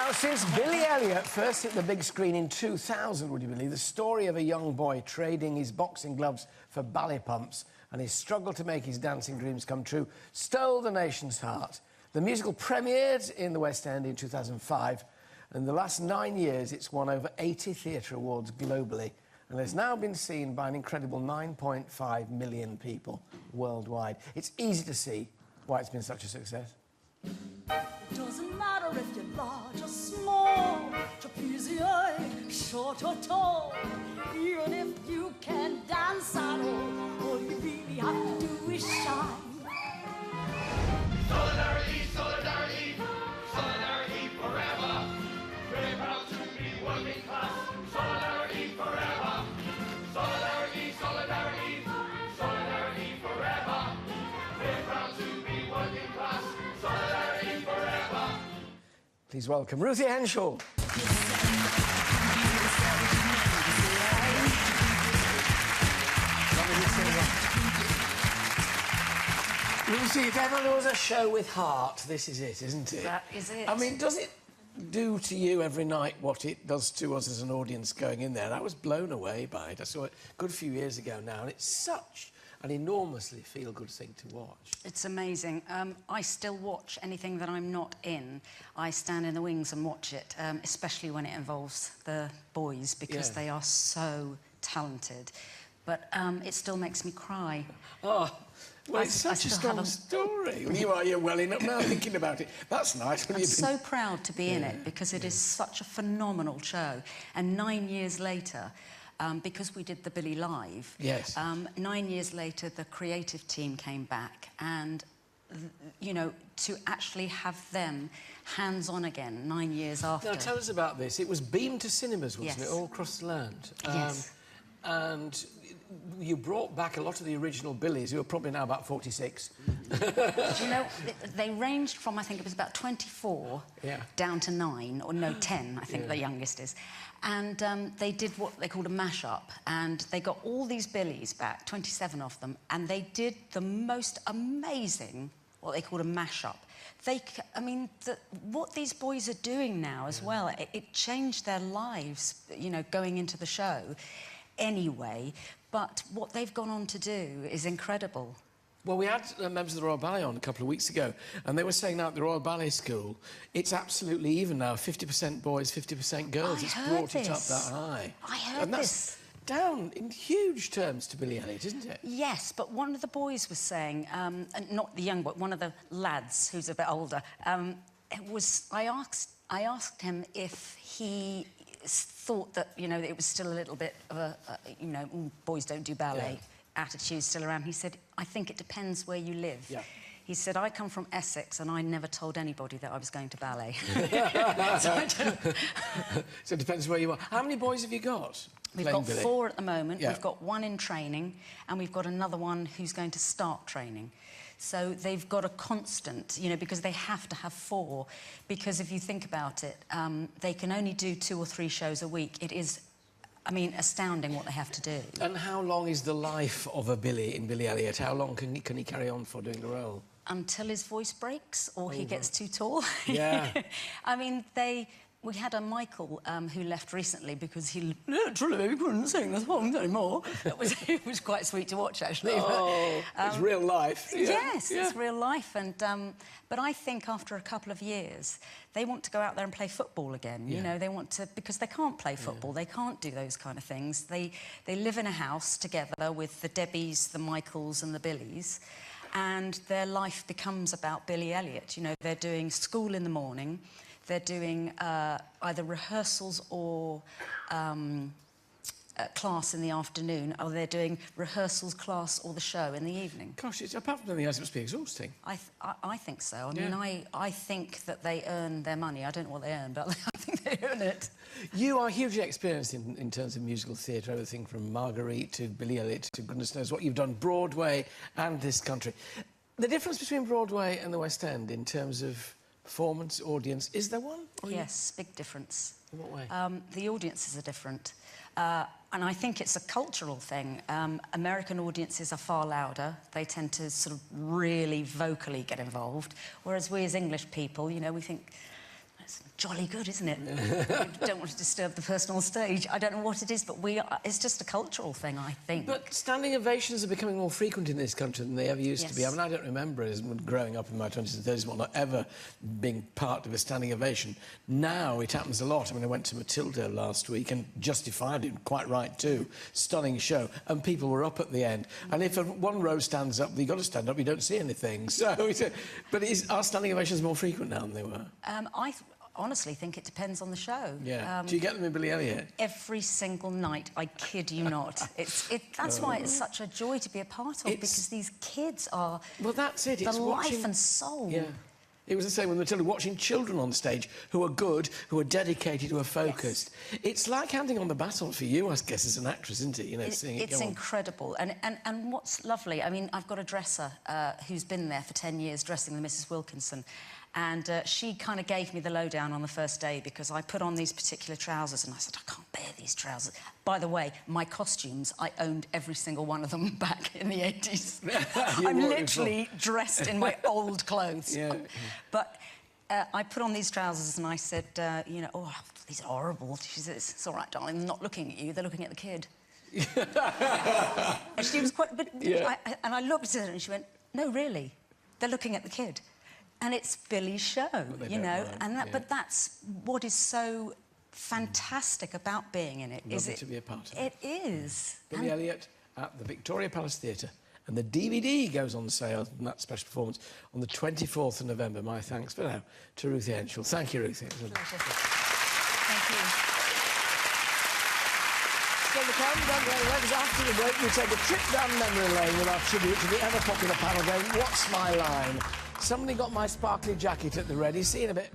Now, since Billy Elliot first hit the big screen in 2000, would you believe, the story of a young boy trading his boxing gloves for ballet pumps and his struggle to make his dancing dreams come true stole the nation's heart. The musical premiered in the West End in 2005, and in the last 9 years it's won over 80 theatre awards globally and has now been seen by an incredible 9.5 million people worldwide. It's easy to see why it's been such a success. It doesn't matter if you're large or small, trapezoid, short or tall. Even if you can dance at all, all you really have to do is shine. Solidarity, solidarity, solidarity forever. We're proud to be working class. Solidarity forever. Solidarity, solidarity, solidarity forever. We're proud to be working class. Solidarity forever. Please welcome Ruthie Henshall. Ruthie, if ever there was a show with heart, this is it, isn't it? That is it. I mean, does it do to you every night what it does to us as an audience going in there? I was blown away by it. I saw it a good few years ago now, and it's such an enormously feel-good thing to watch. It's amazing. I still watch anything that I'm not in. I stand in the wings and watch it, especially when it involves the boys, because they are so talented. But it still makes me cry. Oh, well, it's such a strong story. You're welling up now thinking about it. That's nice. I'm so proud to be in it, because it is such a phenomenal show. And 9 years later, because we did the Billy Live, 9 years later, the creative team came back and, you know, to actually have them hands-on again 9 years after. Now, tell us about this. It was beamed to cinemas, wasn't it, all across the land? Yes. And you brought back a lot of the original Billies, who are probably now about 46. Do you know, they ranged from, I think it was about 24 down to 9, or no, 10, I think the youngest is. And they did what they called a mash-up, and they got all these Billies back, 27 of them, and they did the most amazing, what they called a mash-up. I mean, what these boys are doing now as well, it changed their lives, you know, going into the show anyway, but what they've gone on to do is incredible. Well, we had members of the Royal Ballet on a couple of weeks ago, and they were saying now at the Royal Ballet School, it's absolutely even now, 50% boys, 50% girls. It's brought it up that high. I heard and that's down in huge terms to Billy Elliot, isn't it? Yes, but one of the boys was saying, not the young boy, one of the lads who's a bit older, I asked him if he thought that, you know, it was still a little bit of a you know, boys don't do ballet attitude still around. He said, I think it depends where you live. Yeah. He said, I come from Essex and I never told anybody that I was going to ballet. So it depends where you are. How many boys have you got? We've got Billy? 4 at the moment. We've got 1 in training, and we've got another one who's going to start training. So they've got a constant, you know, because they have to have 4. Because if you think about it, they can only do 2 or 3 shows a week. It is, I mean, astounding what they have to do. And how long is the life of a Billy in Billy Elliot? How long can he carry on for doing the role? Until his voice breaks or he gets too tall. Yeah. I mean, we had a Michael who left recently because he literally couldn't sing the songs anymore. It was quite sweet to watch, actually. Oh, it's real life. Yes, it's real life. And but I think after a couple of years, they want to go out there and play football again. You know, they want to, because they can't play football. They can't do those kind of things. They live in a house together with the Debbies, the Michaels and the Billies, and their life becomes about Billy Elliot. You know, they're doing school in the morning. They're doing either rehearsals or class in the afternoon, or they're doing rehearsals, class, or the show in the evening. Gosh, apart from anything else, it must be exhausting. I think so. I mean, I think that they earn their money. I don't know what they earn, but I think they earn it. You are hugely experienced in terms of musical theatre, everything from Marguerite to Billy Elliot to goodness knows what you've done, Broadway and this country. The difference between Broadway and the West End in terms of performance, audience, is there one? Yes, big difference. In what way? The audiences are different. And I think it's a cultural thing. American audiences are far louder. They tend to sort of really vocally get involved, whereas we as English people, you know, we think, it's jolly good, isn't it? You don't want to disturb the person on stage. I don't know what it is, but it's just a cultural thing, I think. But standing ovations are becoming more frequent in this country than they ever used to be. I mean, I don't remember as growing up in my 20s and 30s, not ever being part of a standing ovation. Now it happens a lot. I mean, I went to Matilda last week and justified it, quite right too. Stunning show, and people were up at the end. And if one row stands up, you've got to stand up, you don't see anything. So, but are standing ovations more frequent now than they were? I honestly think it depends on the show. Yeah. Do you get them in Billy Elliot? Every single night, I kid you not. That's why it's such a joy to be a part of, because these kids are... Well, that's it. It's life and soul. Yeah. It was the same with Matilda, watching children on stage who are good, who are dedicated, who are focused. Yes. It's like handing on the baton for you, I guess, as an actress, isn't it? You know, seeing it go on. It's incredible. And what's lovely, I mean, I've got a dresser who's been there for 10 years dressing with Mrs. Wilkinson, and she kind of gave me the lowdown on the first day because I put on these particular trousers and I said, I can't bear these trousers. By the way, my costumes, I owned every single one of them back in the 80s. I'm literally dressed in my old clothes. Yeah. But I put on these trousers and I said, you know, oh, these are horrible. She said, it's all right, darling, they're not looking at you, they're looking at the kid. And she was quite... But and I looked at her and she went, no, really, they're looking at the kid. And it's Billy's show, you know, but that's what is so fantastic about being in it. Lovely to be a part of it. It is. Billy Elliot at the Victoria Palace Theatre. And the DVD goes on sale from that special performance on the 24th of November. My thanks for now to Ruthie Henshall. Thank you, Ruthie. Pleasure. Thank you. Still to come, don't go away, because after the break we take a trip down memory lane with our tribute to the ever-popular panel game, What's My Line? Somebody got my sparkly jacket at the ready. See you in a bit.